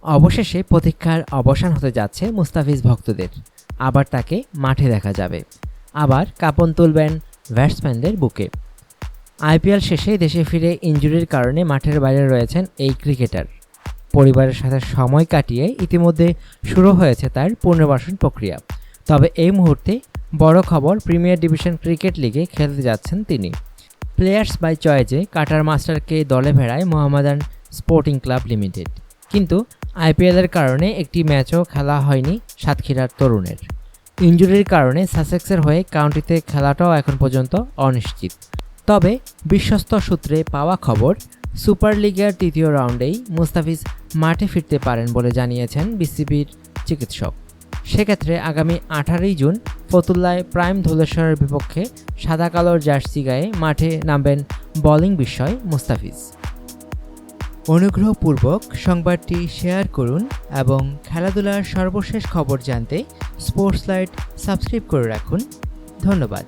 অবশেষে প্রতীক্ষার অবসান হতে যাচ্ছে মুস্তাফিজ ভক্তদের। আবার তাকে মাঠে দেখা যাবে, আবার কাঁপন তুলবেন ব্যাটসম্যানদের বুকে। আইপিএল শেষে দেশে ফিরে ইনজুরির কারণে মাঠের বাইরে রয়েছেন এই ক্রিকেটার। পরিবারের সাথে সময় কাটিয়ে ইতিমধ্যে শুরু হয়েছে তার পুনর্বাসন প্রক্রিয়া। তবে এই মুহূর্তে বড় খবর, প্রিমিয়ার ডিভিশন ক্রিকেট লিগে খেলতে যাচ্ছেন তিনি। প্লেয়ার্স বাই চয়েজে কাটার মাস্টারকে দলে ভেড়ায় মোহামেডান স্পোর্টিং ক্লাব লিমিটেড। কিন্তু আইপিএলের কারণে একটি ম্যাচও খেলা হয়নি সাতক্ষীরার তরুণের। ইনজুরির কারণে সাসেক্সের হয়ে কাউন্টিতে খেলাটাও এখন পর্যন্ত অনিশ্চিত। তবে বিশ্বস্ত সূত্রে পাওয়া খবর, সুপার লিগের তৃতীয় রাউন্ডেই মুস্তাফিজ মাঠে ফিরতে পারেন বলে জানিয়েছেন বিসিবির চিকিৎসক। সেক্ষেত্রে আগামী 18ই জুন ফতুল্লায় প্রাইম ধলেশ্বরের বিপক্ষে সাদা কালোর জার্সি গায়ে মাঠে নামবেন বোলিং বিস্ময় মুস্তাফিজ। অনুগ্রহপূর্বক সংবাদটি শেয়ার করুন এবং খেলাধুলার সর্বশেষ খবর জানতে স্পোর্টস লাইট সাবস্ক্রাইব করে রাখুন। ধন্যবাদ।